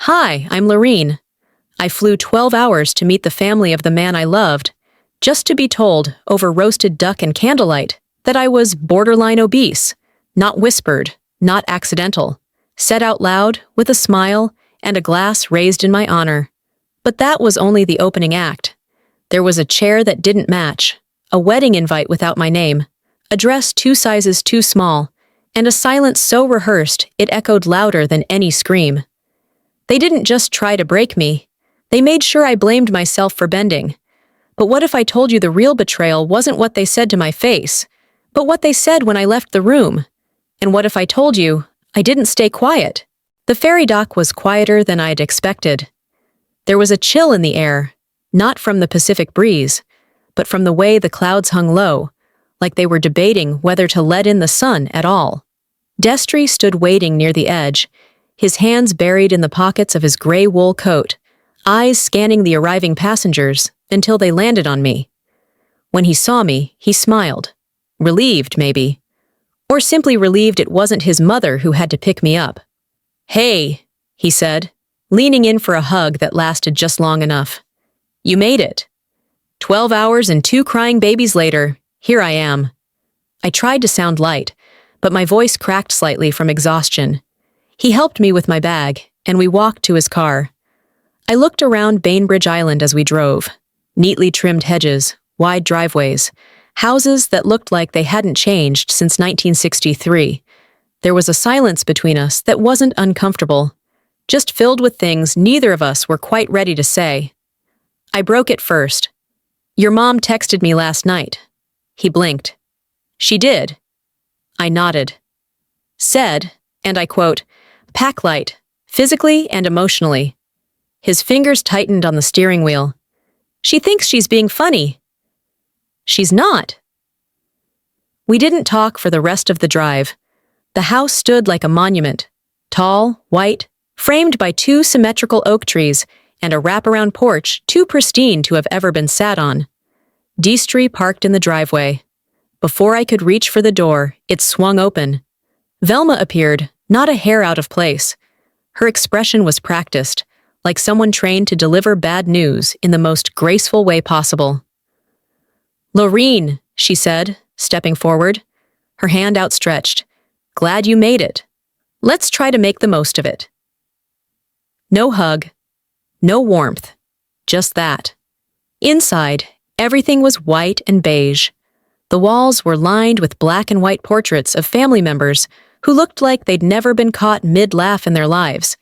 Hi, I'm Lorene. I flew 12 hours to meet the family of the man I loved, just to be told, over roasted duck and candlelight, that I was borderline obese, not whispered, not accidental, said out loud, with a smile, and a glass raised in my honor. But that was only the opening act. There was a chair that didn't match, a wedding invite without my name, a dress 2 sizes too small, and a silence so rehearsed it echoed louder than any scream. They didn't just try to break me. They made sure I blamed myself for bending. But what if I told you the real betrayal wasn't what they said to my face, but what they said when I left the room? And what if I told you I didn't stay quiet? The ferry dock was quieter than I'd expected. There was a chill in the air, not from the Pacific breeze, but from the way the clouds hung low, like they were debating whether to let in the sun at all. Destry stood waiting near the edge, his hands buried in the pockets of his gray wool coat, eyes scanning the arriving passengers until they landed on me. When he saw me, he smiled. Relieved, maybe. Or simply relieved it wasn't his mother who had to pick me up. "Hey," he said, leaning in for a hug that lasted just long enough. "You made it. 12 hours and 2 crying babies later, here I am." I tried to sound light, but my voice cracked slightly from exhaustion. He helped me with my bag, and we walked to his car. I looked around Bainbridge Island as we drove. Neatly trimmed hedges, wide driveways, houses that looked like they hadn't changed since 1963. There was a silence between us that wasn't uncomfortable, just filled with things neither of us were quite ready to say. I broke it first. "Your mom texted me last night." He blinked. "She did?" I nodded. Said, and I quote, "Pack light, physically and emotionally." His fingers tightened on the steering wheel. "She thinks she's being funny." "She's not." We didn't talk for the rest of the drive. The house stood like a monument, tall, white, framed by 2 symmetrical oak trees and a wraparound porch too pristine to have ever been sat on. Destry parked in the driveway. Before I could reach for the door, it swung open. Velma appeared, not a hair out of place. Her expression was practiced, like someone trained to deliver bad news in the most graceful way possible. "Lorene," she said, stepping forward, her hand outstretched. "Glad you made it. Let's try to make the most of it." No hug, no warmth, just that. Inside, everything was white and beige. The walls were lined with black and white portraits of family members who looked like they'd never been caught mid-laugh in their lives.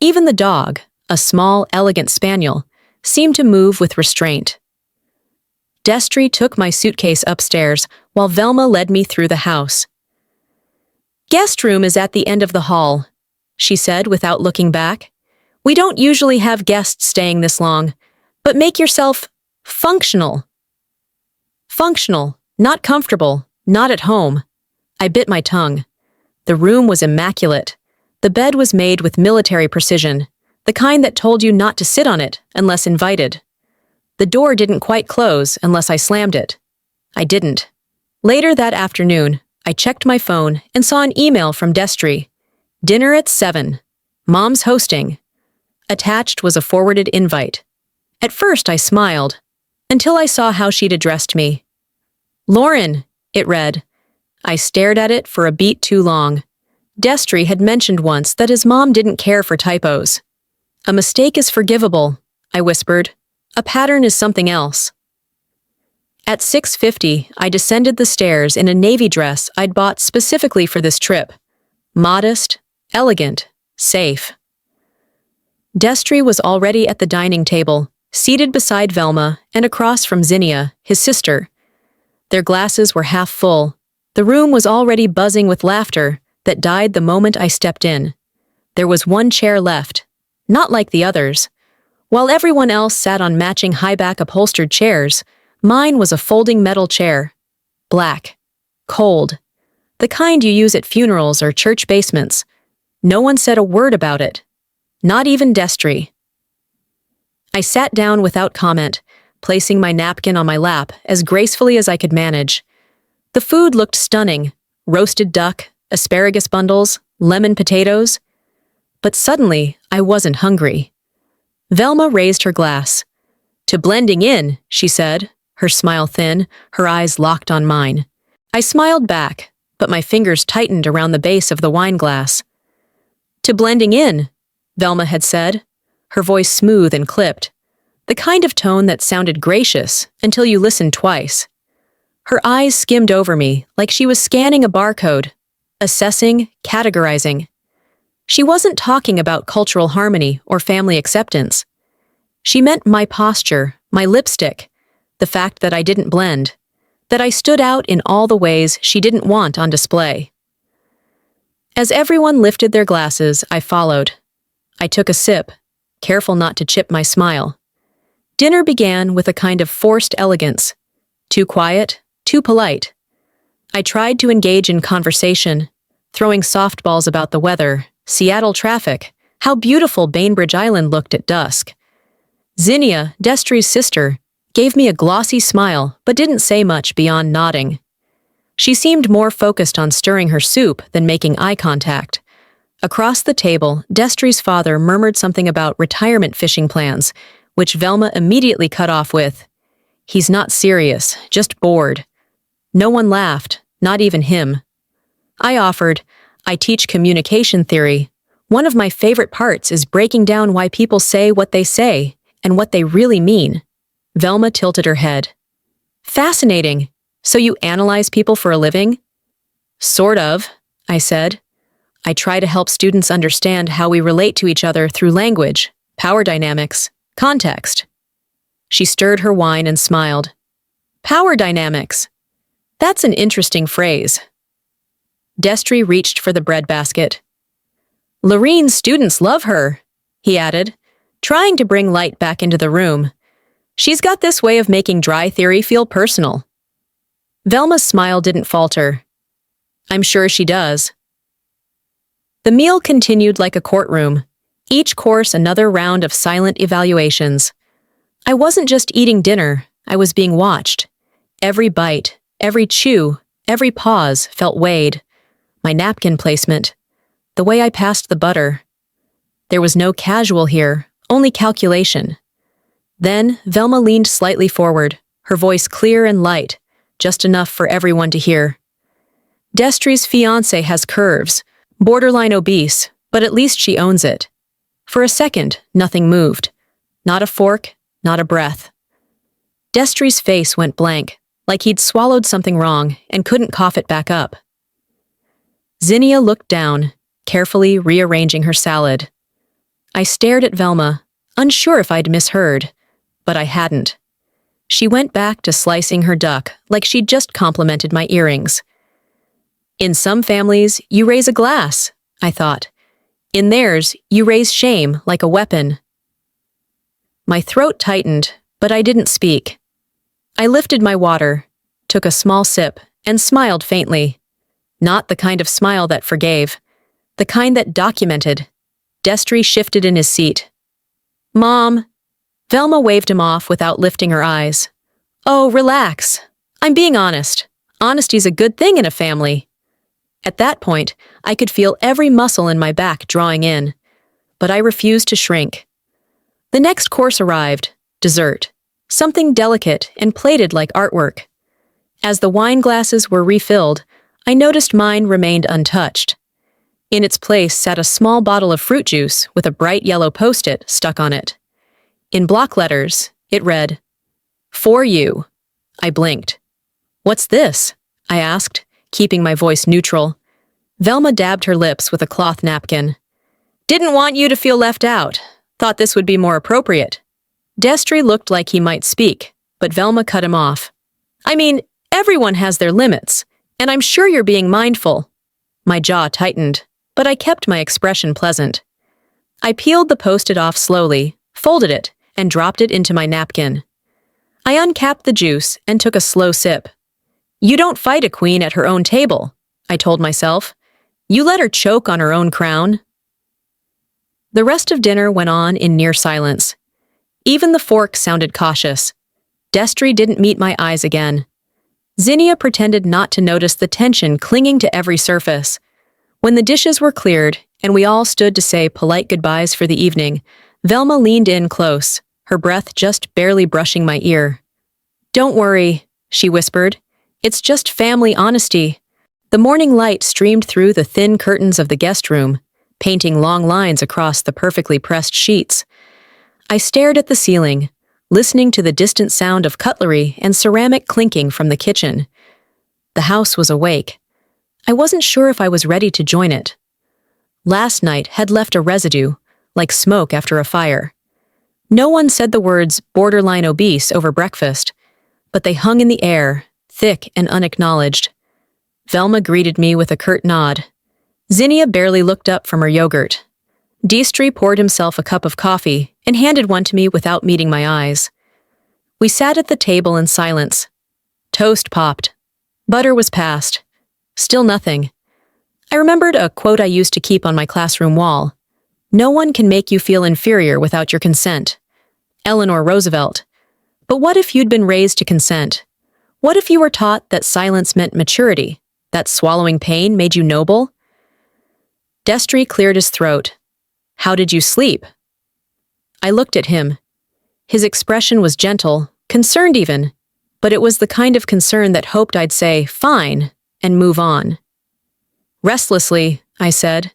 Even the dog, a small, elegant spaniel, seemed to move with restraint. Destry took my suitcase upstairs while Velma led me through the house. "Guest room is at the end of the hall," she said without looking back. "We don't usually have guests staying this long, but make yourself functional." Functional, not comfortable, not at home. I bit my tongue. The room was immaculate. The bed was made with military precision, the kind that told you not to sit on it unless invited. The door didn't quite close unless I slammed it. I didn't. Later that afternoon, I checked my phone and saw an email from Destry. "Dinner at 7. Mom's hosting." Attached was a forwarded invite. At first I smiled, until I saw how she'd addressed me. "Lauren," it read. I stared at it for a beat too long. Destry had mentioned once that his mom didn't care for typos. "A mistake is forgivable," I whispered. "A pattern is something else." At 6:50, I descended the stairs in a navy dress I'd bought specifically for this trip. Modest, elegant, safe. Destry was already at the dining table, seated beside Velma and across from Zinnia, his sister. Their glasses were half full. The room was already buzzing with laughter that died the moment I stepped in. There was one chair left, not like the others. While everyone else sat on matching high-back upholstered chairs, mine was a folding metal chair. Black. Cold. The kind you use at funerals or church basements. No one said a word about it. Not even Destry. I sat down without comment, placing my napkin on my lap as gracefully as I could manage. The food looked stunning. Roasted duck, asparagus bundles, lemon potatoes. but suddenly I wasn't hungry. Velma raised her glass. "To blending in," she said, her smile thin, her eyes locked on mine. I smiled back, but my fingers tightened around the base of the wine glass. "To blending in," Velma had said, her voice smooth and clipped, the kind of tone that sounded gracious until you listened twice. Her eyes skimmed over me like she was scanning a barcode, assessing, categorizing. She wasn't talking about cultural harmony or family acceptance. She meant my posture, my lipstick, the fact that I didn't blend, that I stood out in all the ways she didn't want on display. As everyone lifted their glasses, I followed. I took a sip, careful not to chip my smile. Dinner began with a kind of forced elegance, too quiet, too polite. I tried to engage in conversation, throwing softballs about the weather, Seattle traffic, how beautiful Bainbridge Island looked at dusk. Zinnia, Destry's sister, gave me a glossy smile but didn't say much beyond nodding. She seemed more focused on stirring her soup than making eye contact. Across the table, Destry's father murmured something about retirement fishing plans, which Velma immediately cut off with, "He's not serious, just bored." No one laughed, not even him. I offered, "I teach communication theory. One of my favorite parts is breaking down why people say what they say and what they really mean." Velma tilted her head. "Fascinating. So you analyze people for a living?" "Sort of," I said. "I try to help students understand how we relate to each other through language, power dynamics, context." She stirred her wine and smiled. "Power dynamics. That's an interesting phrase." Destry reached for the breadbasket. "Lorene's students love her," he added, trying to bring light back into the room. "She's got this way of making dry theory feel personal." Velma's smile didn't falter. "I'm sure she does." The meal continued like a courtroom, each course another round of silent evaluations. I wasn't just eating dinner, I was being watched. Every bite, every chew, every pause felt weighed. My napkin placement, the way I passed the butter. There was no casual here, only calculation. Then Velma leaned slightly forward, her voice clear and light, just enough for everyone to hear. "Destry's fiancé has curves, borderline obese, but at least she owns it." For a second, nothing moved. Not a fork, not a breath. Destry's face went blank, like he'd swallowed something wrong and couldn't cough it back up. Zinnia looked down, carefully rearranging her salad. I stared at Velma, unsure if I'd misheard, but I hadn't. She went back to slicing her duck like she'd just complimented my earrings. "In some families, you raise a glass," I thought. "In theirs, you raise shame like a weapon." My throat tightened, but I didn't speak. I lifted my water, took a small sip, and smiled faintly. Not the kind of smile that forgave, the kind that documented. Destry shifted in his seat. "Mom." Velma waved him off without lifting her eyes. "Oh, relax. I'm being honest. Honesty's a good thing in a family." At that point, I could feel every muscle in my back drawing in, but I refused to shrink. The next course arrived, dessert, something delicate and plated like artwork. As the wine glasses were refilled, I noticed mine remained untouched. In its place sat a small bottle of fruit juice with a bright yellow post-it stuck on it. In block letters, it read, "For you." I blinked. "What's this?" I asked, keeping my voice neutral. Velma dabbed her lips with a cloth napkin. "Didn't want you to feel left out. Thought this would be more appropriate." Destry looked like he might speak, but Velma cut him off. "I mean, everyone has their limits, and I'm sure you're being mindful." My jaw tightened, but I kept my expression pleasant. I peeled the post-it off slowly, folded it, and dropped it into my napkin. I uncapped the juice and took a slow sip. "You don't fight a queen at her own table," I told myself. "You let her choke on her own crown." The rest of dinner went on in near silence. Even the fork sounded cautious. Destry didn't meet my eyes again. Zinnia pretended not to notice the tension clinging to every surface. When the dishes were cleared and we all stood to say polite goodbyes for the evening, Velma leaned in close, her breath just barely brushing my ear. "Don't worry," she whispered. "It's just family honesty." The morning light streamed through the thin curtains of the guest room, painting long lines across the perfectly pressed sheets. I stared at the ceiling, listening to the distant sound of cutlery and ceramic clinking from the kitchen. The house was awake. I wasn't sure if I was ready to join it. Last night had left a residue, like smoke after a fire. No one said the words borderline obese over breakfast, but they hung in the air, thick and unacknowledged. Velma greeted me with a curt nod. Zinnia barely looked up from her yogurt. Deestry poured himself a cup of coffee and handed one to me without meeting my eyes. We sat at the table in silence. Toast popped. Butter was passed. Still nothing. I remembered a quote I used to keep on my classroom wall. "No one can make you feel inferior without your consent." Eleanor Roosevelt. But what if you'd been raised to consent? What if you were taught that silence meant maturity, that swallowing pain made you noble? Deestry cleared his throat. "How did you sleep?" I looked at him. His expression was gentle, concerned even, but it was the kind of concern that hoped I'd say, "Fine," and move on. "Restlessly," I said.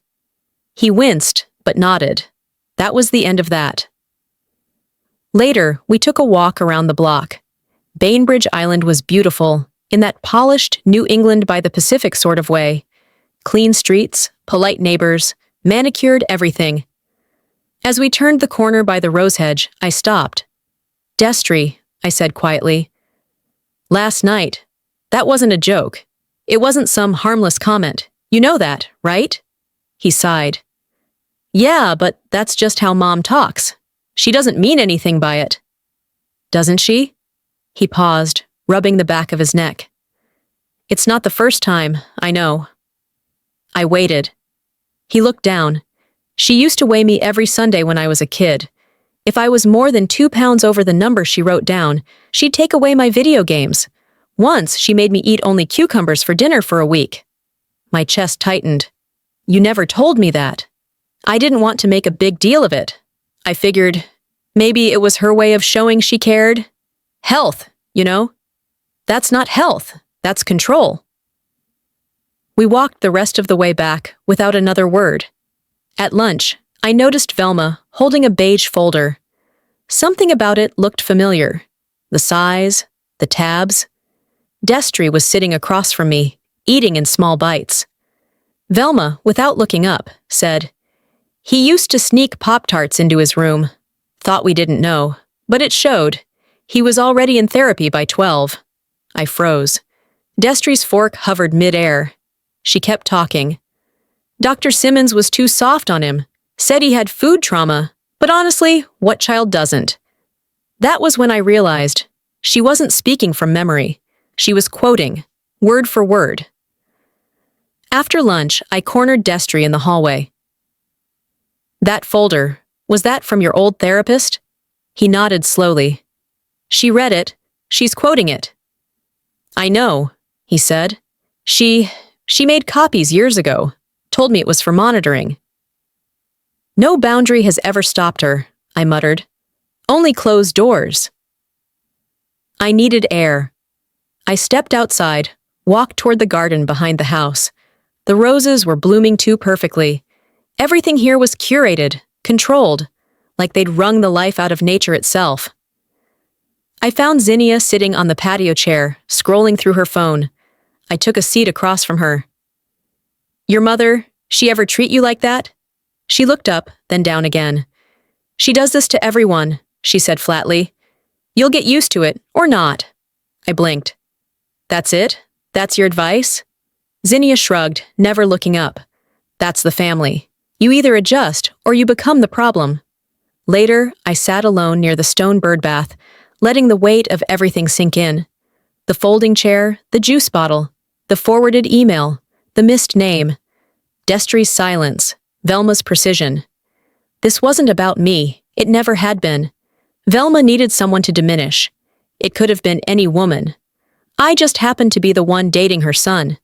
He winced, but nodded. That was the end of that. Later, we took a walk around the block. Bainbridge Island was beautiful, in that polished New England by the Pacific sort of way. Clean streets, polite neighbors, manicured everything. As we turned the corner by the rose hedge, I stopped. "Deestry," I said quietly. "Last night, that wasn't a joke. It wasn't some harmless comment. You know that, right?" He sighed. "Yeah, but that's just how Mom talks. She doesn't mean anything by it." "Doesn't she?" He paused, rubbing the back of his neck. "It's not the first time, I know." I waited. He looked down. "She used to weigh me every Sunday when I was a kid. If I was more than 2 pounds over the number she wrote down, she'd take away my video games. Once, she made me eat only cucumbers for dinner for a week." My chest tightened. "You never told me that." I didn't want to make a big deal of it. I figured maybe it was her way of showing she cared. Health, you know? That's not health, that's control. We walked the rest of the way back without another word. At lunch, I noticed Velma holding a beige folder. Something about it looked familiar. The size, the tabs. Deestry was sitting across from me, eating in small bites. Velma, without looking up, said, "He used to sneak Pop-Tarts into his room. Thought we didn't know, but it showed. He was already in therapy by 12. I froze. Deestry's fork hovered mid-air. She kept talking. Dr. Simmons was too soft on him, said he had food trauma, but honestly, what child doesn't? That was when I realized she wasn't speaking from memory. She was quoting, word for word. After lunch, I cornered Deestry in the hallway. "That folder, was that from your old therapist?" He nodded slowly. "She read it. She's quoting it." "I know," he said. She made copies years ago. Told me it was for monitoring." "No boundary has ever stopped her," I muttered. "Only closed doors." I needed air. I stepped outside, walked toward the garden behind the house. The roses were blooming too perfectly. Everything here was curated, controlled, like they'd wrung the life out of nature itself. I found Zinnia sitting on the patio chair, scrolling through her phone. I took a seat across from her. "Your mother, she ever treat you like that?" She looked up, then down again. "She does this to everyone," she said flatly. "You'll get used to it, or not." I blinked. "That's it? That's your advice?" Zinnia shrugged, never looking up. "That's the family. You either adjust, or you become the problem." Later, I sat alone near the stone bird bath, letting the weight of everything sink in. The folding chair, the juice bottle, the forwarded email, the missed name. Deestry's silence, Velma's precision. This wasn't about me. It never had been. Velma needed someone to diminish. It could have been any woman. I just happened to be the one dating her son.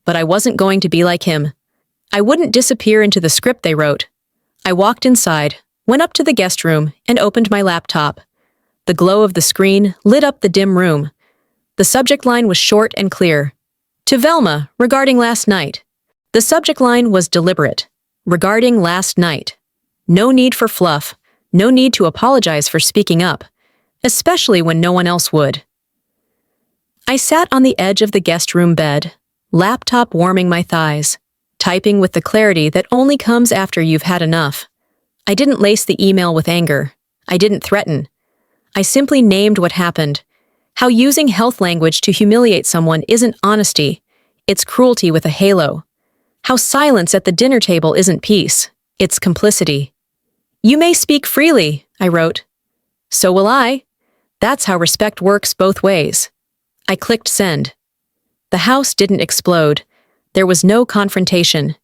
But I wasn't going to be like him. I wouldn't disappear into the script they wrote. I walked inside, went up to the guest room, and opened my laptop. The glow of the screen lit up the dim room. The subject line was short and clear. To Velma, regarding last night. The subject line was deliberate. Regarding last night. No need for fluff. No need to apologize for speaking up, especially when no one else would. I sat on the edge of the guest room bed, laptop warming my thighs, typing with the clarity that only comes after you've had enough. I didn't lace the email with anger. I didn't threaten. I simply named what happened. How using health language to humiliate someone isn't honesty, it's cruelty with a halo. How silence at the dinner table isn't peace, it's complicity. You may speak freely, I wrote. So will I. That's how respect works both ways. I clicked send. The house didn't explode. There was no confrontation.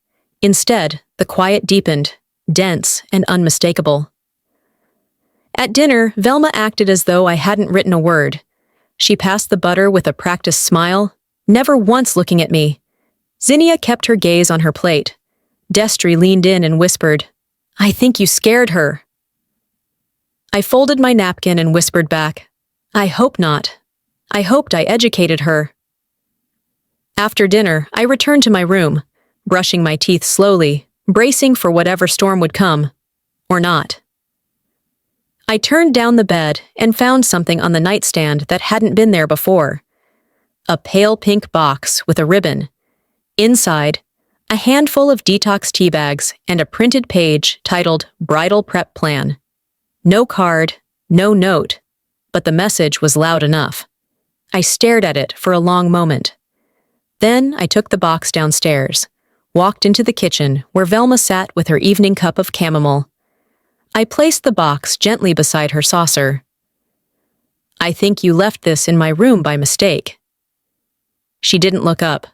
Instead, the quiet deepened, dense and unmistakable. At dinner, Velma acted as though I hadn't written a word. She passed the butter with a practiced smile, never once looking at me. Zinnia kept her gaze on her plate. Destry leaned in and whispered, I think you scared her. I folded my napkin and whispered back, I hope not. I hoped I educated her. After dinner, I returned to my room, brushing my teeth slowly, bracing for whatever storm would come. Or not. I turned down the bed and found something on the nightstand that hadn't been there before. A pale pink box with a ribbon. Inside, a handful of detox tea bags and a printed page titled Bridal Prep Plan. No card, no note, but the message was loud enough. I stared at it for a long moment. Then I took the box downstairs, walked into the kitchen where Velma sat with her evening cup of chamomile. I placed the box gently beside her saucer. I think you left this in my room by mistake. She didn't look up.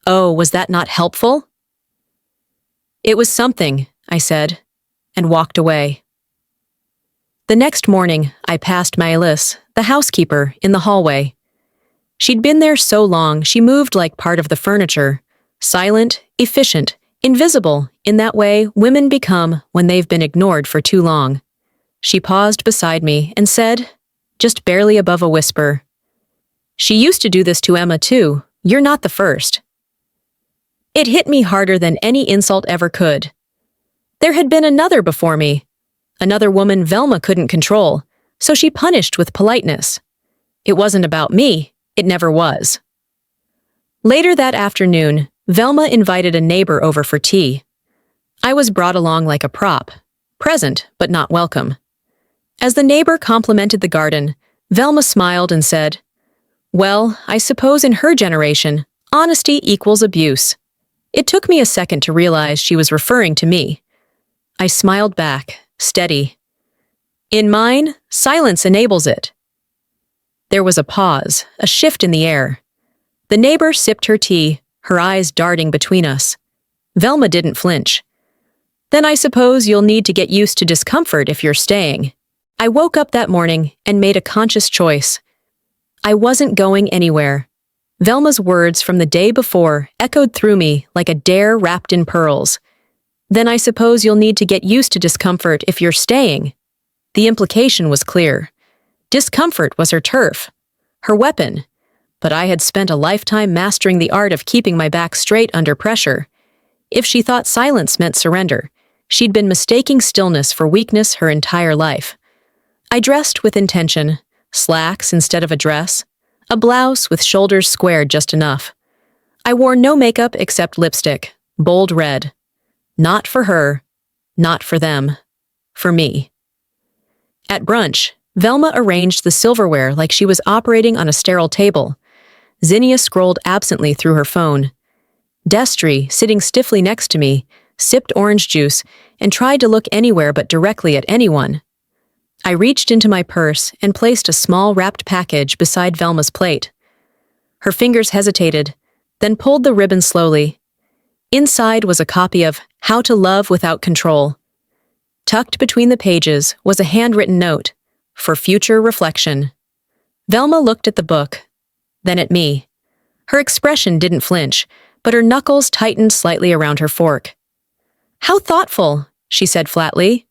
Oh, was that not helpful? It was something, I said, and walked away. The next morning, I passed Maëlys, the housekeeper, in the hallway. She'd been there so long she moved like part of the furniture, silent, efficient, invisible in that way women become when they've been ignored for too long. She paused beside me and said, just barely above a whisper, She used to do this to Emma too. You're not the first. It hit me harder than any insult ever could. There had been another before me. Another woman Velma couldn't control, so she punished with politeness. It wasn't about me. It never was. Later that afternoon, Velma invited a neighbor over for tea. I was brought along like a prop, present but not welcome. As the neighbor complimented the garden, Velma smiled and said, Well, I suppose in her generation, honesty equals abuse. It took me a second to realize she was referring to me. I smiled back, steady. In mine, silence enables it. There was a pause, a shift in the air. The neighbor sipped her tea, her eyes darting between us. Velma didn't flinch. Then I suppose you'll need to get used to discomfort if you're staying. I woke up that morning and made a conscious choice. I wasn't going anywhere. Velma's words from the day before echoed through me like a dare wrapped in pearls. Then I suppose you'll need to get used to discomfort if you're staying. The implication was clear. Discomfort was her turf, her weapon. But I had spent a lifetime mastering the art of keeping my back straight under pressure. If she thought silence meant surrender, she'd been mistaking stillness for weakness her entire life. I dressed with intention, slacks instead of a dress, a blouse with shoulders squared just enough. I wore no makeup except lipstick, bold red. Not for her, not for them, for me. At brunch, Velma arranged the silverware like she was operating on a sterile table. Zinnia scrolled absently through her phone. Destry, sitting stiffly next to me, sipped orange juice and tried to look anywhere but directly at anyone. I reached into my purse and placed a small wrapped package beside Velma's plate. Her fingers hesitated, then pulled the ribbon slowly. Inside was a copy of How to Love Without Control. Tucked between the pages was a handwritten note, for future reflection. Velma looked at the book, then at me. Her expression didn't flinch, but her knuckles tightened slightly around her fork. "How thoughtful," she said flatly.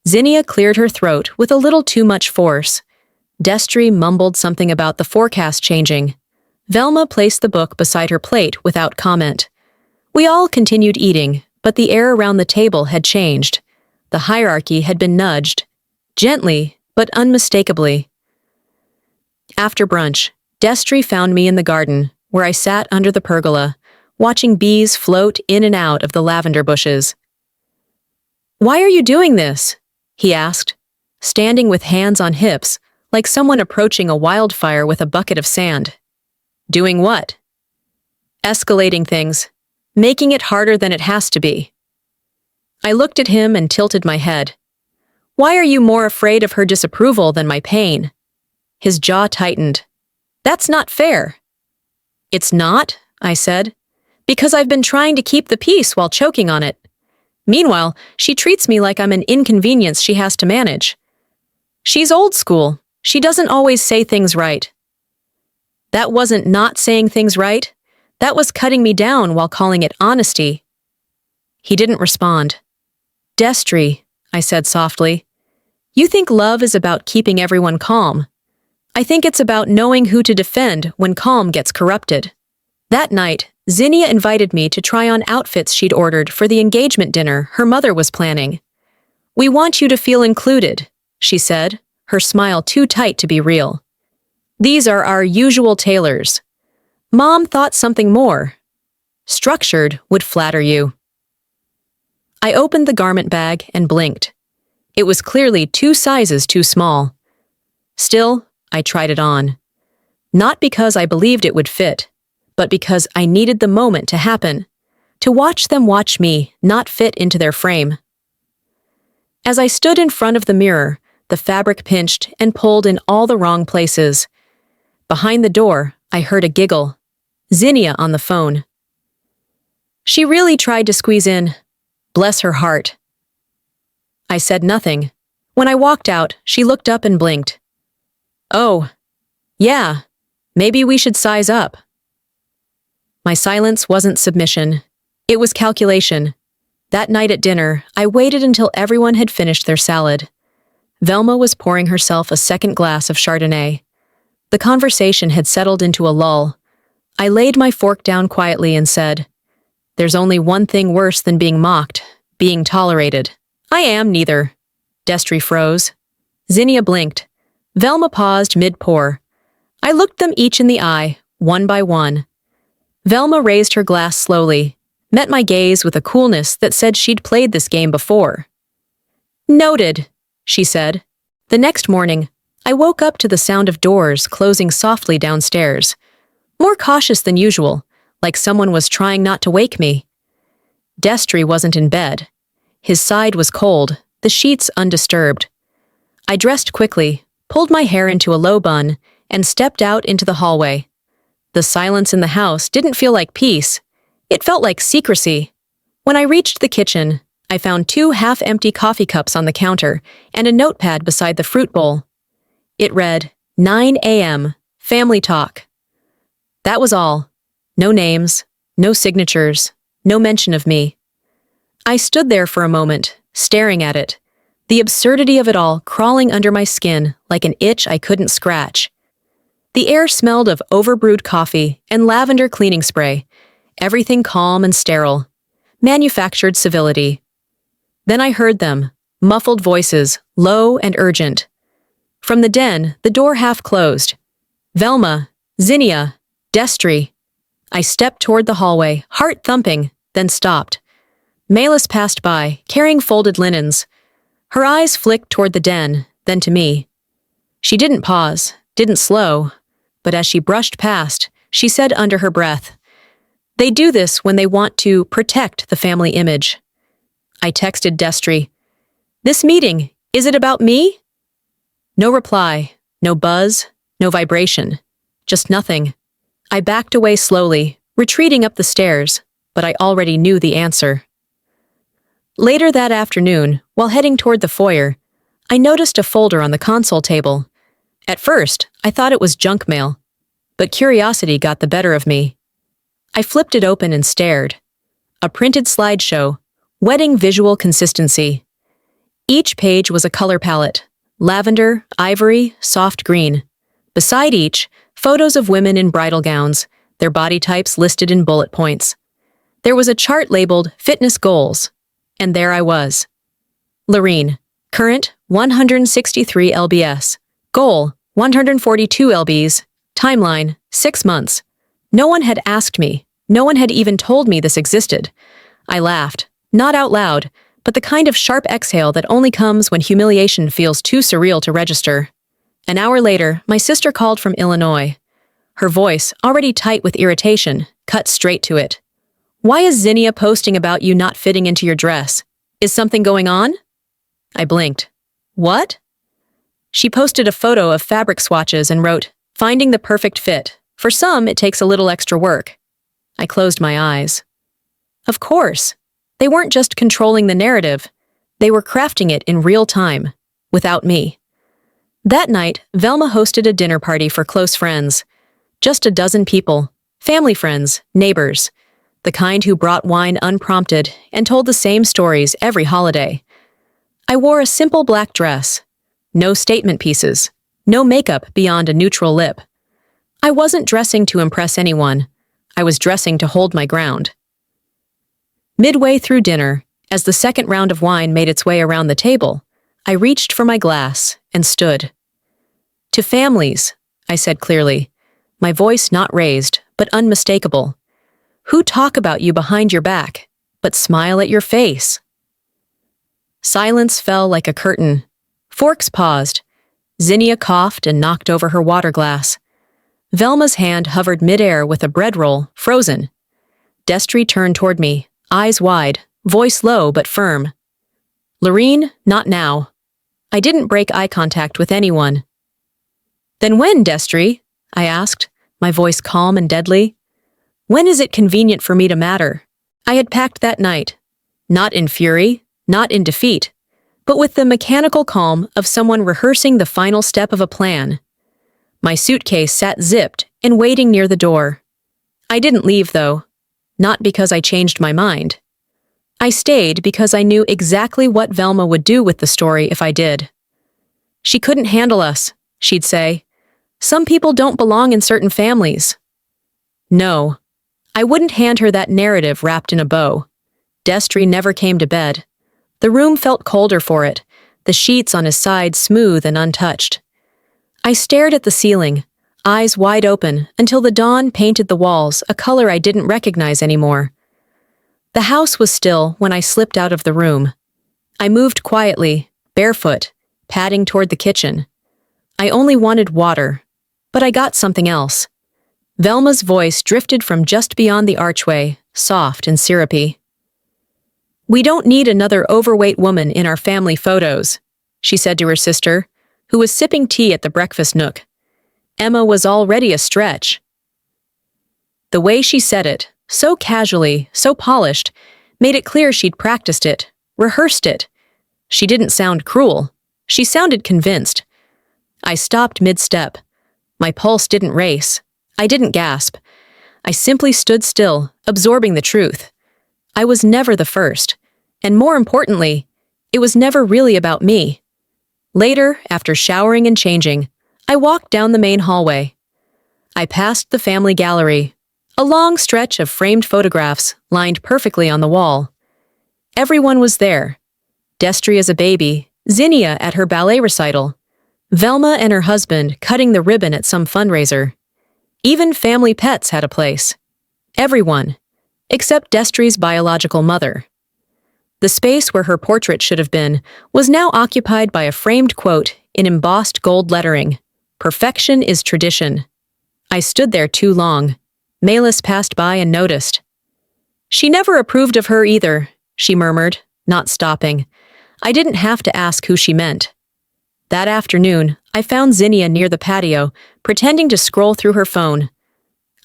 Zinnia cleared her throat with a little too much force. Destry mumbled something about the forecast changing. Velma placed the book beside her plate without comment. We all continued eating, but the air around the table had changed. The hierarchy had been nudged, gently but unmistakably. After brunch, Destry found me in the garden, where I sat under the pergola, watching bees float in and out of the lavender bushes. "Why are you doing this?" he asked, standing with hands on hips, like someone approaching a wildfire with a bucket of sand. "Doing what?" "Escalating things, making it harder than it has to be." I looked at him and tilted my head. "Why are you more afraid of her disapproval than my pain?" His jaw tightened. "That's not fair." "It's not," I said, "because I've been trying to keep the peace while choking on it. Meanwhile, she treats me like I'm an inconvenience she has to manage. She's old school. She doesn't always say things right." That wasn't not saying things right. That was cutting me down while calling it honesty. He didn't respond. "Destry," I said softly, "you think love is about keeping everyone calm. I think it's about knowing who to defend when calm gets corrupted." That night, Zinnia invited me to try on outfits she'd ordered for the engagement dinner her mother was planning. "We want you to feel included," she said, her smile too tight to be real. "These are our usual tailors. Mom thought something more. Structured would flatter you." I opened the garment bag and blinked. It was clearly 2 sizes too small. Still, I tried it on. Not because I believed it would fit, but because I needed the moment to happen, to watch them watch me not fit into their frame. As I stood in front of the mirror, the fabric pinched and pulled in all the wrong places. Behind the door, I heard a giggle. Zinnia on the phone. She really tried to squeeze in. Bless her heart. I said nothing. When I walked out, she looked up and blinked. "Oh, yeah, maybe we should size up." My silence wasn't submission. It was calculation. That night at dinner, I waited until everyone had finished their salad. Velma was pouring herself a second glass of Chardonnay. The conversation had settled into a lull. I laid my fork down quietly and said, "There's only one thing worse than being mocked, being tolerated." "I am neither." Destry froze. Zinnia blinked. Velma paused mid-pour. I looked them each in the eye, one by one. Velma raised her glass slowly, met my gaze with a coolness that said she'd played this game before. "Noted," she said. The next morning, I woke up to the sound of doors closing softly downstairs, more cautious than usual, like someone was trying not to wake me. Destry wasn't in bed. His side was cold, the sheets undisturbed. I dressed quickly, pulled my hair into a low bun, and stepped out into the hallway. The silence in the house didn't feel like peace. It felt like secrecy. When I reached the kitchen, I found 2 half-empty coffee cups on the counter and a notepad beside the fruit bowl. It read, 9 a.m., family talk. That was all. No names, no signatures, no mention of me. I stood there for a moment, staring at it, the absurdity of it all crawling under my skin like an itch I couldn't scratch. The air smelled of overbrewed coffee and lavender cleaning spray, everything calm and sterile, manufactured civility. Then I heard them, muffled voices, low and urgent. From the den, the door half closed. "Velma, Zinnia, Destry." I stepped toward the hallway, heart thumping, then stopped. Melis passed by, carrying folded linens. Her eyes flicked toward the den, then to me. She didn't pause, didn't slow, but as she brushed past, she said under her breath, "They do this when they want to protect the family image." I texted Destry, "This meeting, is it about me?" No reply, no buzz, no vibration, just nothing. I backed away slowly, retreating up the stairs, but I already knew the answer. Later that afternoon, while heading toward the foyer, I noticed a folder on the console table. At first, I thought it was junk mail, but curiosity got the better of me. I flipped it open and stared. A printed slideshow, wedding visual consistency. Each page was a color palette: lavender, ivory, soft green. Beside each, photos of women in bridal gowns, their body types listed in bullet points. There was a chart labeled Fitness Goals, and there I was. Lorene, current 163 lbs, goal 142 lbs, timeline 6 months. No one had asked me, no one had even told me this existed. I laughed, not out loud, but the kind of sharp exhale that only comes when humiliation feels too surreal to register. An hour later, my sister called from Illinois. Her voice, already tight with irritation, cut straight to it. "Why is Zinnia posting about you not fitting into your dress? Is something going on?" I blinked. "What?" She posted a photo of fabric swatches and wrote, "Finding the perfect fit. For some, it takes a little extra work." I closed my eyes. Of course. They weren't just controlling the narrative. They were crafting it in real time, without me. That night, Velma hosted a dinner party for close friends. Just a dozen people, family friends, neighbors, the kind who brought wine unprompted and told the same stories every holiday. I wore a simple black dress. No statement pieces. No makeup beyond a neutral lip. I wasn't dressing to impress anyone. I was dressing to hold my ground. Midway through dinner, as the second round of wine made its way around the table, I reached for my glass and stood. "To families," I said clearly, my voice not raised, but unmistakable, "who talk about you behind your back, but smile at your face." Silence fell like a curtain. Forks paused. Zinnia coughed and knocked over her water glass. Velma's hand hovered midair with a bread roll, frozen. Destry turned toward me, eyes wide, voice low but firm. "Lorene, not now." I didn't break eye contact with anyone. "Then when, Destry?" I asked, my voice calm and deadly. "When is it convenient for me to matter?" I had packed that night. Not in fury, not in defeat, but with the mechanical calm of someone rehearsing the final step of a plan. My suitcase sat zipped and waiting near the door. I didn't leave, though. Not because I changed my mind. I stayed because I knew exactly what Velma would do with the story if I did. "She couldn't handle us," she'd say. "Some people don't belong in certain families." No, I wouldn't hand her that narrative wrapped in a bow. Destry never came to bed. The room felt colder for it, the sheets on his side smooth and untouched. I stared at the ceiling, eyes wide open, until the dawn painted the walls a color I didn't recognize anymore. The house was still when I slipped out of the room. I moved quietly, barefoot, padding toward the kitchen. I only wanted water, but I got something else. Velma's voice drifted from just beyond the archway, soft and syrupy. "We don't need another overweight woman in our family photos," she said to her sister, who was sipping tea at the breakfast nook. Emma was already a stretch. The way she said it, so casually, so polished, made it clear she'd practiced it, rehearsed it. She didn't sound cruel. She sounded convinced. I stopped mid-step. My pulse didn't race. I didn't gasp. I simply stood still, absorbing the truth. I was never the first. And more importantly, it was never really about me. Later, after showering and changing, I walked down the main hallway. I passed the family gallery, a long stretch of framed photographs lined perfectly on the wall. Everyone was there. Destry as a baby, Zinnia at her ballet recital, Velma and her husband cutting the ribbon at some fundraiser. Even family pets had a place. Everyone, except Destry's biological mother. The space where her portrait should have been was now occupied by a framed quote in embossed gold lettering, "Perfection is tradition." I stood there too long. Malis passed by and noticed. "She never approved of her either," she murmured, not stopping. I didn't have to ask who she meant. That afternoon, I found Zinnia near the patio, pretending to scroll through her phone.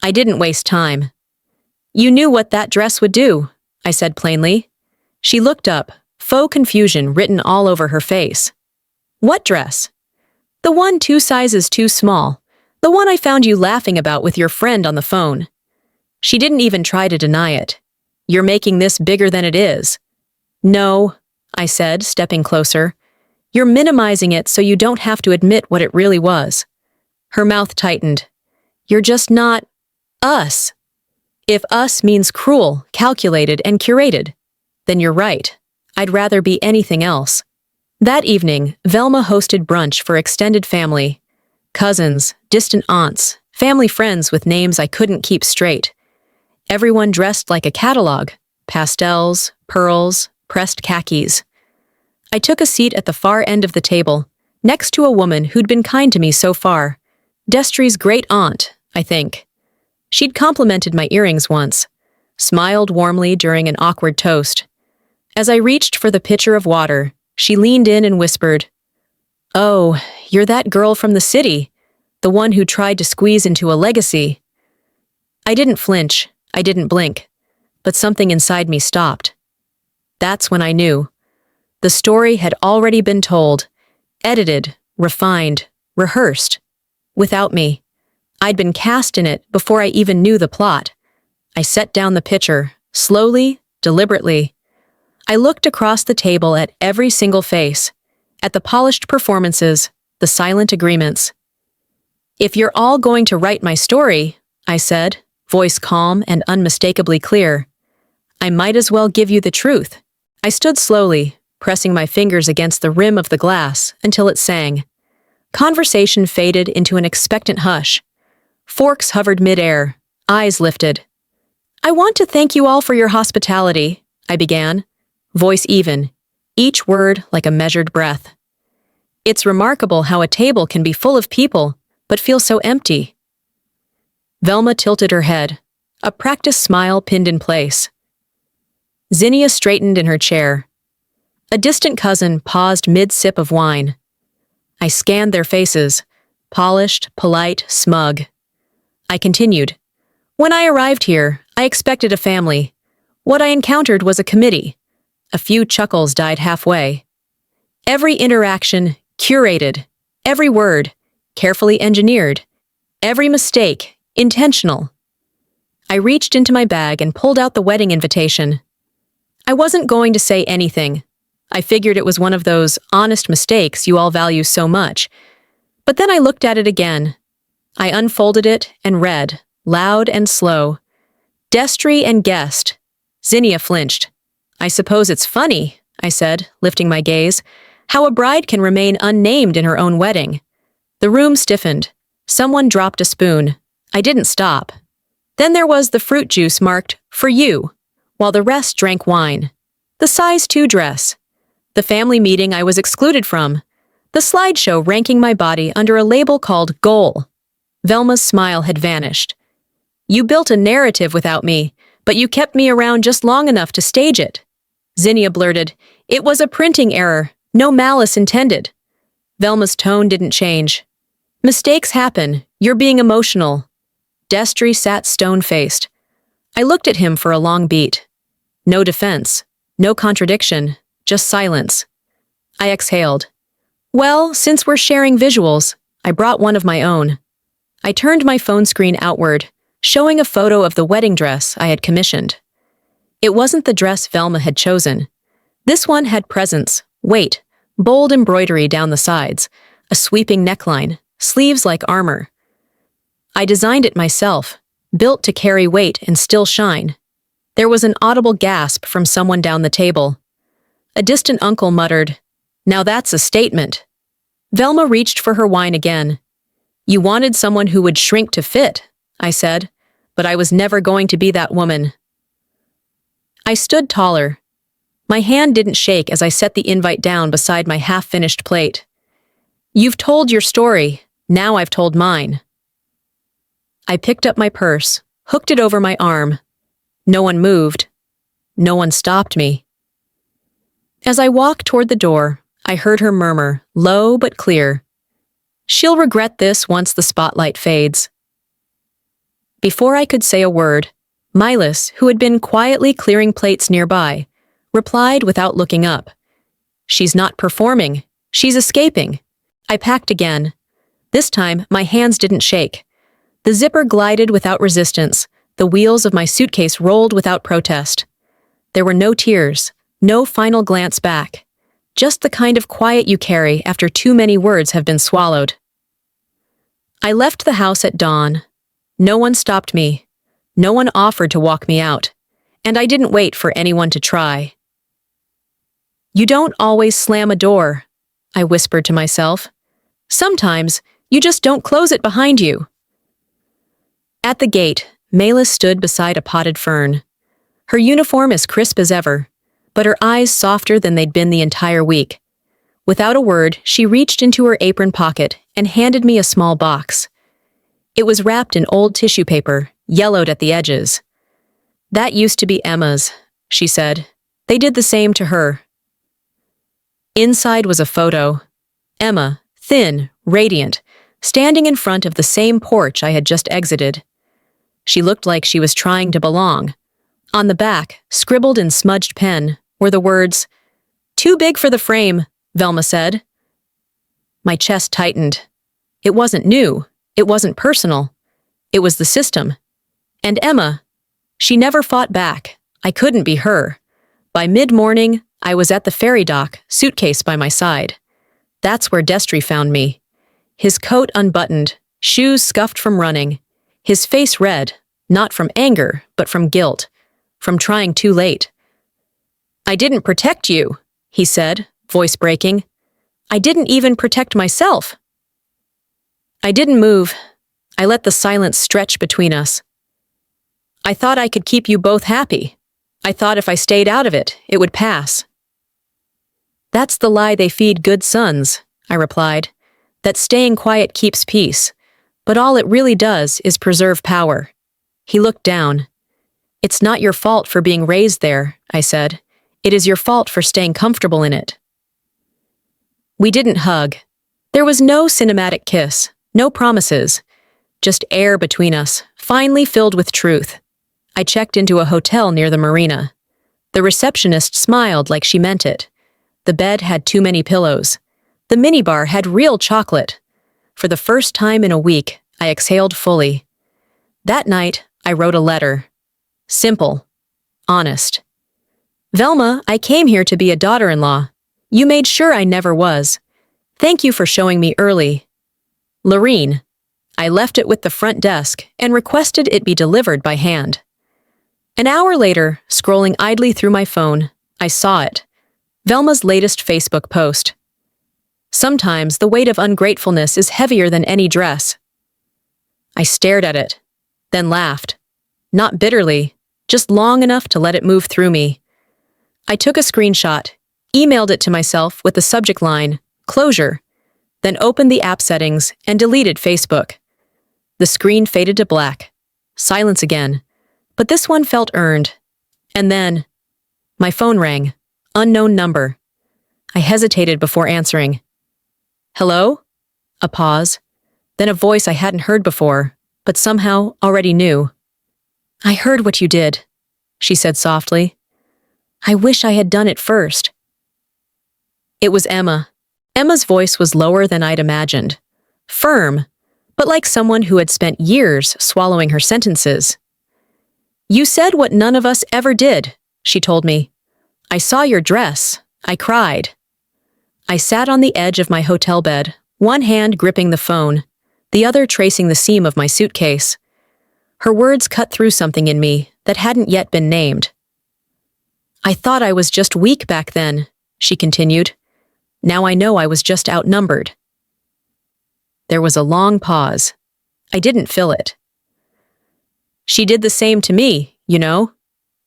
I didn't waste time. "You knew what that dress would do," I said plainly. She looked up, faux confusion written all over her face. "What dress?" "The one 2 sizes too small. The one I found you laughing about with your friend on the phone." She didn't even try to deny it. "You're making this bigger than it is." "No," I said, stepping closer. "You're minimizing it so you don't have to admit what it really was." Her mouth tightened. "You're just not us. If us means cruel, calculated, and curated, then you're right. I'd rather be anything else." That evening, Velma hosted brunch for extended family. Cousins, distant aunts, family friends with names I couldn't keep straight. Everyone dressed like a catalog: pastels, pearls, pressed khakis. I took a seat at the far end of the table, next to a woman who'd been kind to me so far. Destry's great aunt, I think. She'd complimented my earrings once, smiled warmly during an awkward toast. As I reached for the pitcher of water, she leaned in and whispered, "Oh, you're that girl from the city, the one who tried to squeeze into a legacy." I didn't flinch, I didn't blink, but something inside me stopped. That's when I knew. The story had already been told, edited, refined, rehearsed. Without me. I'd been cast in it before I even knew the plot. I set down the pitcher, slowly, deliberately. I looked across the table at every single face, at the polished performances, the silent agreements. "If you're all going to write my story," I said, voice calm and unmistakably clear, "I might as well give you the truth." I stood slowly, pressing my fingers against the rim of the glass until it sang. Conversation faded into an expectant hush. Forks hovered midair, eyes lifted. "I want to thank you all for your hospitality," I began, voice even, each word like a measured breath. "It's remarkable how a table can be full of people, but feel so empty." Velma tilted her head, a practiced smile pinned in place. Zinnia straightened in her chair. A distant cousin paused mid-sip of wine. I scanned their faces, polished, polite, smug. I continued. "When I arrived here, I expected a family. What I encountered was a committee. A few chuckles died halfway. Every interaction, curated. Every word, carefully engineered. Every mistake, intentional." I reached into my bag and pulled out the wedding invitation. I wasn't going to say anything. I figured it was one of those honest mistakes you all value so much. But then I looked at it again. I unfolded it and read, loud and slow. "Destry and guest." Zinnia flinched. "I suppose it's funny," I said, lifting my gaze, "how a bride can remain unnamed in her own wedding." The room stiffened. Someone dropped a spoon. I didn't stop. Then there was the fruit juice marked, "For you," while the rest drank wine. The size 2 dress. The family meeting I was excluded from. The slideshow ranking my body under a label called Goal. Velma's smile had vanished. "You built a narrative without me, but you kept me around just long enough to stage it." Zinnia blurted, "It was a printing error, no malice intended." Velma's tone didn't change. "Mistakes happen, you're being emotional." Destry sat stone-faced. I looked at him for a long beat. No defense, no contradiction, just silence. I exhaled. "Well, since we're sharing visuals, I brought one of my own." I turned my phone screen outward, showing a photo of the wedding dress I had commissioned. It wasn't the dress Velma had chosen. This one had presence, weight, bold embroidery down the sides, a sweeping neckline, sleeves like armor. I designed it myself, built to carry weight and still shine. There was an audible gasp from someone down the table. A distant uncle muttered, "Now that's a statement." Velma reached for her wine again. "You wanted someone who would shrink to fit," I said, "but I was never going to be that woman." I stood taller. My hand didn't shake as I set the invite down beside my half-finished plate. "You've told your story, now I've told mine." I picked up my purse, hooked it over my arm. No one moved. No one stopped me. As I walked toward the door, I heard her murmur, low but clear, "She'll regret this once the spotlight fades." Before I could say a word, Milas, who had been quietly clearing plates nearby, replied without looking up, "She's not performing, she's escaping." I packed again. This time, my hands didn't shake. The zipper glided without resistance, The wheels of my suitcase rolled without protest. There were no tears, no final glance back. Just the kind of quiet you carry after too many words have been swallowed. I left the house at dawn. No one stopped me. No one offered to walk me out. And I didn't wait for anyone to try. You don't always slam a door, I whispered to myself. Sometimes, you just don't close it behind you. At the gate, Mayla stood beside a potted fern. Her uniform as crisp as ever, but her eyes softer than they'd been the entire week. Without a word, she reached into her apron pocket and handed me a small box. It was wrapped in old tissue paper, yellowed at the edges. That used to be Emma's, she said. They did the same to her. Inside was a photo. Emma, thin, radiant, standing in front of the same porch I had just exited. She looked like she was trying to belong. On the back, scribbled in smudged pen, were the words, "Too big for the frame," Velma said. My chest tightened. It wasn't new. It wasn't personal. It was the system. And Emma, she never fought back. I couldn't be her. By mid-morning, I was at the ferry dock, suitcase by my side. That's where Destry found me. His coat unbuttoned, shoes scuffed from running, his face red, not from anger, but from guilt, from trying too late. "I didn't protect you," he said, voice breaking. "I didn't even protect myself." I didn't move. I let the silence stretch between us. "I thought I could keep you both happy. I thought if I stayed out of it, it would pass." "That's the lie they feed good sons," I replied, "that staying quiet keeps peace, but all it really does is preserve power." He looked down. "It's not your fault for being raised there," I said. "It is your fault for staying comfortable in it." We didn't hug. There was no cinematic kiss, no promises, just air between us, finely filled with truth. I checked into a hotel near the marina. The receptionist smiled like she meant it. The bed had too many pillows. The minibar had real chocolate. For the first time in a week, I exhaled fully. That night, I wrote a letter. Simple. Honest. "Velma, I came here to be a daughter-in-law. You made sure I never was. Thank you for showing me early. Lorene." I left it with the front desk and requested it be delivered by hand. An hour later, scrolling idly through my phone, I saw it. Velma's latest Facebook post. "Sometimes the weight of ungratefulness is heavier than any dress." I stared at it, then laughed. Not bitterly, just long enough to let it move through me. I took a screenshot, emailed it to myself with the subject line, "Closure," then opened the app settings and deleted Facebook. The screen faded to black. Silence again. But this one felt earned. And then, my phone rang. Unknown number. I hesitated before answering. "Hello?" A pause. Then a voice I hadn't heard before, but somehow already knew. "I heard what you did," she said softly. "I wish I had done it first." It was Emma. Emma's voice was lower than I'd imagined. Firm, but like someone who had spent years swallowing her sentences. "You said what none of us ever did," she told me. "I saw your dress. I cried." I sat on the edge of my hotel bed, one hand gripping the phone, the other tracing the seam of my suitcase. Her words cut through something in me that hadn't yet been named. "I thought I was just weak back then," she continued. "Now I know I was just outnumbered." There was a long pause. I didn't fill it. "She did the same to me, you know,"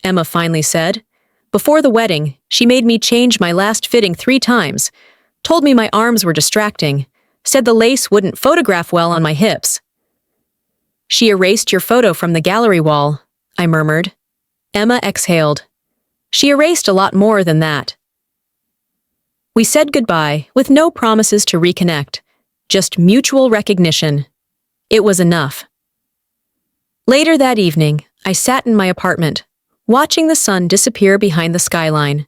Emma finally said. "Before the wedding, she made me change my last fitting 3 times, told me my arms were distracting, said the lace wouldn't photograph well on my hips." "She erased your photo from the gallery wall," I murmured. Emma exhaled. "She erased a lot more than that." We said goodbye with no promises to reconnect, just mutual recognition. It was enough. Later that evening, I sat in my apartment, watching the sun disappear behind the skyline.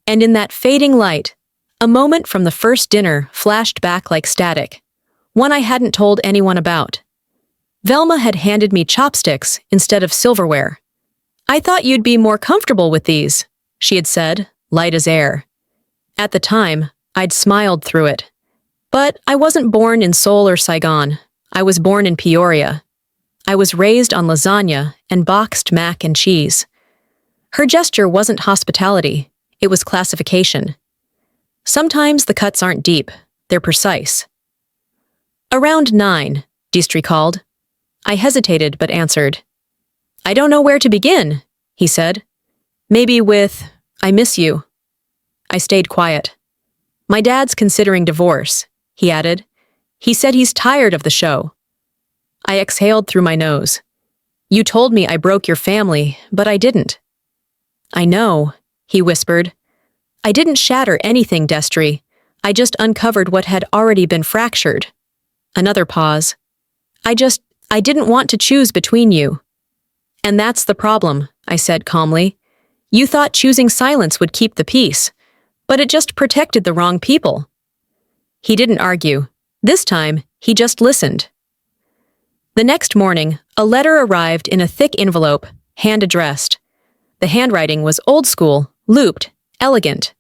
And in that fading light, a moment from the first dinner flashed back like static, one I hadn't told anyone about. Velma had handed me chopsticks instead of silverware. "I thought you'd be more comfortable with these," she had said, light as air. At the time, I'd smiled through it. But I wasn't born in Seoul or Saigon. I was born in Peoria. I was raised on lasagna and boxed mac and cheese. Her gesture wasn't hospitality, it was classification. Sometimes the cuts aren't deep, they're precise. "Around 9, Distri called. I hesitated but answered. "I don't know where to begin," he said. "Maybe with, 'I miss you.'" I stayed quiet. "My dad's considering divorce," he added. "He said he's tired of the show." I exhaled through my nose. "You told me I broke your family, but I didn't." "I know," he whispered. "I didn't shatter anything, Destry. I just uncovered what had already been fractured." Another pause. I didn't want to choose between you." "And that's the problem," I said calmly. "You thought choosing silence would keep the peace, but it just protected the wrong people." He didn't argue. This time, he just listened. The next morning, a letter arrived in a thick envelope, hand-addressed. The handwriting was old school, looped, elegant.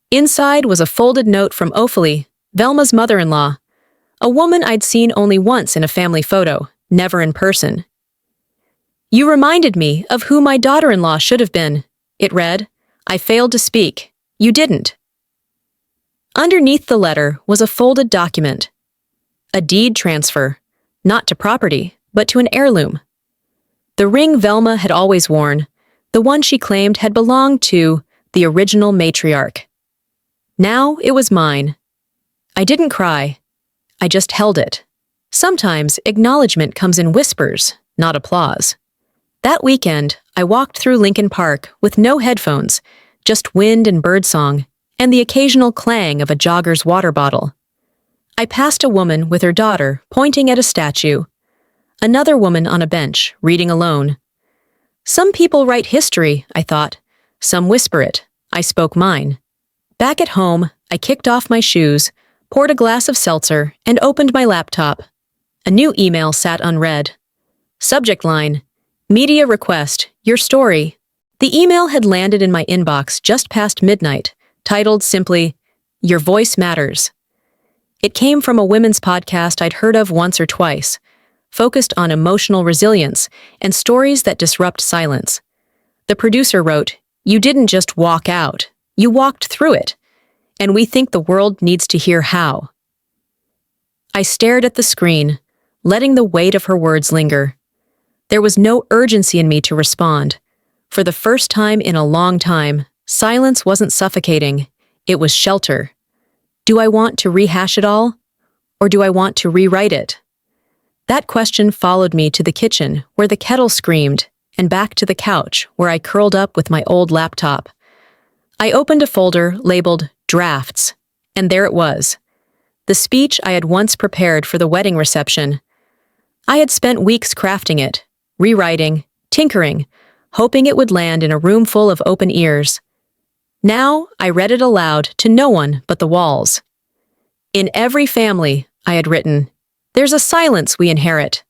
Inside was a folded note from Ophelie, Velma's mother-in-law, a woman I'd seen only once in a family photo, never in person. "You reminded me of who my daughter-in-law should have been," it read. "I failed to speak. You didn't." Underneath the letter was a folded document. A deed transfer, not to property, but to an heirloom. The ring Velma had always worn, the one she claimed had belonged to the original matriarch. Now it was mine. I didn't cry. I just held it. Sometimes acknowledgement comes in whispers, not applause. That weekend, I walked through Lincoln Park with no headphones, just wind and birdsong, and the occasional clang of a jogger's water bottle. I passed a woman with her daughter pointing at a statue. Another woman on a bench, reading alone. Some people write history, I thought. Some whisper it. I spoke mine. Back at home, I kicked off my shoes, poured a glass of seltzer, and opened my laptop. A new email sat unread. Subject line, "Media request, your story." The email had landed in my inbox just past midnight, titled simply, "Your Voice Matters." It came from a women's podcast I'd heard of once or twice, focused on emotional resilience and stories that disrupt silence. The producer wrote, "You didn't just walk out, you walked through it, and we think the world needs to hear how." I stared at the screen, letting the weight of her words linger. There was no urgency in me to respond. For the first time in a long time, silence wasn't suffocating, it was shelter. Do I want to rehash it all? Or do I want to rewrite it? That question followed me to the kitchen, where the kettle screamed, and back to the couch, where I curled up with my old laptop. I opened a folder labeled Drafts, and there it was. The speech I had once prepared for the wedding reception. I had spent weeks crafting it, rewriting, tinkering, hoping it would land in a room full of open ears. Now I read it aloud to no one but the walls. "In every family," I had written, "there's a silence we inherit."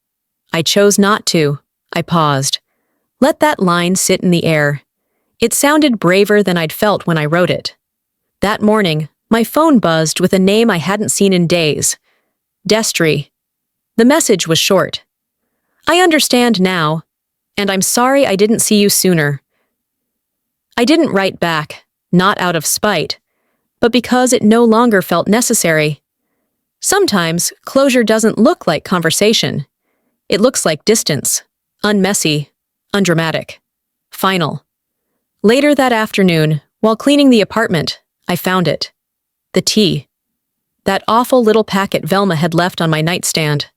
I chose not to. I paused. Let that line sit in the air. It sounded braver than I'd felt when I wrote it. That morning, my phone buzzed with a name I hadn't seen in days. Destry. The message was short. "I understand now, and I'm sorry I didn't see you sooner." I didn't write back, not out of spite, but because it no longer felt necessary. Sometimes, closure doesn't look like conversation. It looks like distance, unmessy, undramatic, final. Later that afternoon, while cleaning the apartment, I found it. The tea. That awful little packet Velma had left on my nightstand.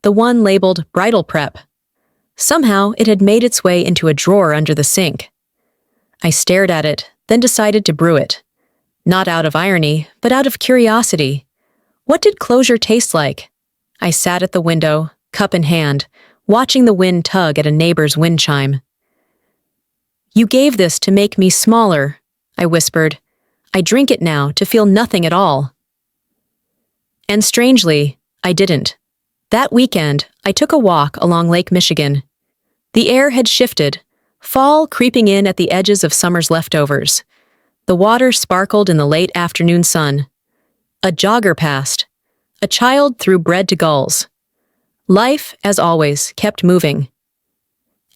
The one labeled bridal prep. Somehow, it had made its way into a drawer under the sink. I stared at it, then decided to brew it. Not out of irony, but out of curiosity. What did closure taste like? I sat at the window, cup in hand, watching the wind tug at a neighbor's wind chime. "You gave this to make me smaller," I whispered. "I drink it now to feel nothing at all." And strangely, I didn't. That weekend, I took a walk along Lake Michigan. The air had shifted, fall creeping in at the edges of summer's leftovers. The water sparkled in the late afternoon sun. A jogger passed. A child threw bread to gulls. Life, as always, kept moving.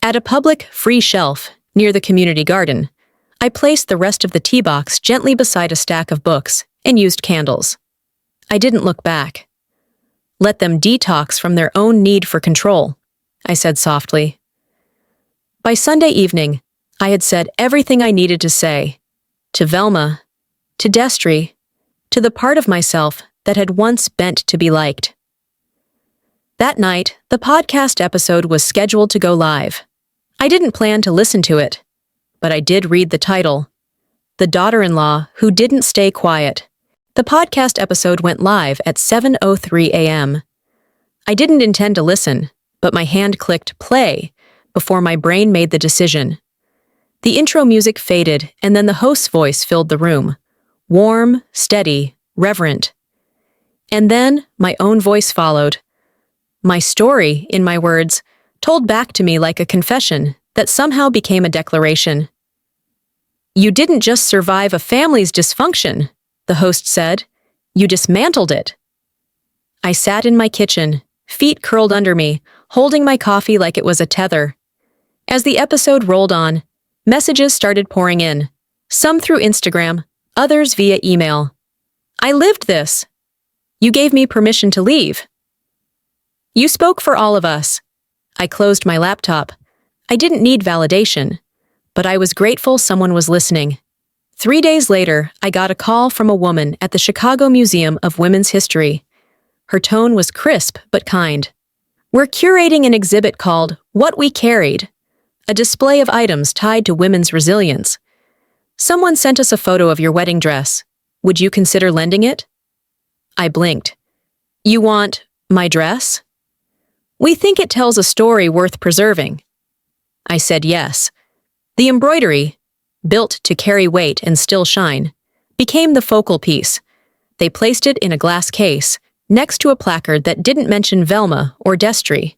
At a public, free shelf near the community garden, I placed the rest of the tea box gently beside a stack of books and used candles. I didn't look back. Let them detox from their own need for control, I said softly. By Sunday evening, I had said everything I needed to say. To Velma, to Destry, to the part of myself that had once bent to be liked. That night, the podcast episode was scheduled to go live. I didn't plan to listen to it, but I did read the title, The Daughter-in-Law Who Didn't Stay Quiet. The podcast episode went live at 7:03 a.m. I didn't intend to listen, but my hand clicked play before my brain made the decision. The intro music faded, and then the host's voice filled the room. Warm, steady, reverent. And then my own voice followed. My story, in my words, told back to me like a confession that somehow became a declaration. You didn't just survive a family's dysfunction, the host said. You dismantled it. I sat in my kitchen, feet curled under me, holding my coffee like it was a tether. As the episode rolled on, messages started pouring in, some through Instagram, others via email. I lived this. You gave me permission to leave. You spoke for all of us. I closed my laptop. I didn't need validation, but I was grateful someone was listening. 3 days later, I got a call from a woman at the Chicago Museum of Women's History. Her tone was crisp but kind. We're curating an exhibit called What We Carried, a display of items tied to women's resilience. Someone sent us a photo of your wedding dress. Would you consider lending it? I blinked. You want my dress? We think it tells a story worth preserving. I said yes. The embroidery, built to carry weight and still shine, became the focal piece. They placed it in a glass case, next to a placard that didn't mention Velma or Destry.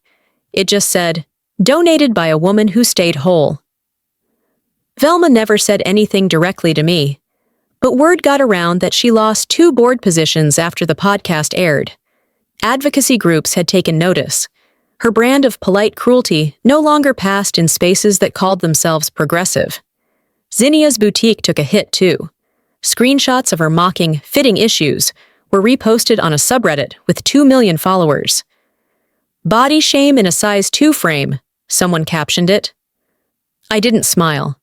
It just said, donated by a woman who stayed whole. Velma never said anything directly to me, but word got around that she lost 2 board positions after the podcast aired. Advocacy groups had taken notice. Her brand of polite cruelty no longer passed in spaces that called themselves progressive. Zinnia's boutique took a hit too. Screenshots of her mocking, fitting issues were reposted on a subreddit with 2 million followers. Body shame in a size 2 frame, someone captioned it. I didn't smile.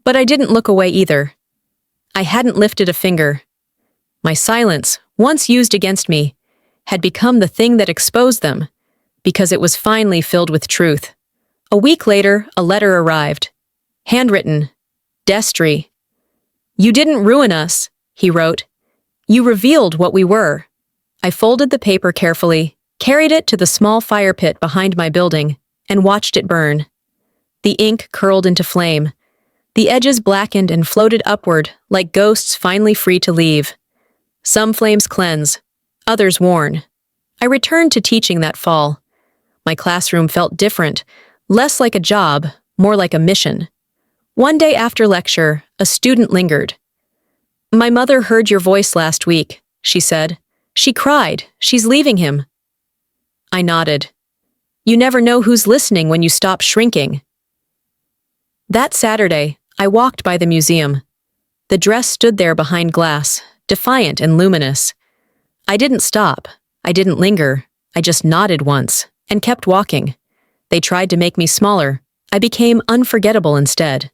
But I didn't look away either. I hadn't lifted a finger. My silence, once used against me, had become the thing that exposed them, because it was finally filled with truth. A week later, a letter arrived. Handwritten. Destry. You didn't ruin us, he wrote. You revealed what we were. I folded the paper carefully, carried it to the small fire pit behind my building, and watched it burn. The ink curled into flame. The edges blackened and floated upward like ghosts finally free to leave. Some flames cleanse, others warn. I returned to teaching that fall. My classroom felt different, less like a job, more like a mission. One day after lecture, a student lingered. My mother heard your voice last week, she said. She cried. She's leaving him. I nodded. You never know who's listening when you stop shrinking. That Saturday, I walked by the museum. The dress stood there behind glass, defiant and luminous. I didn't stop. I didn't linger. I just nodded once and kept walking. They tried to make me smaller. I became unforgettable instead.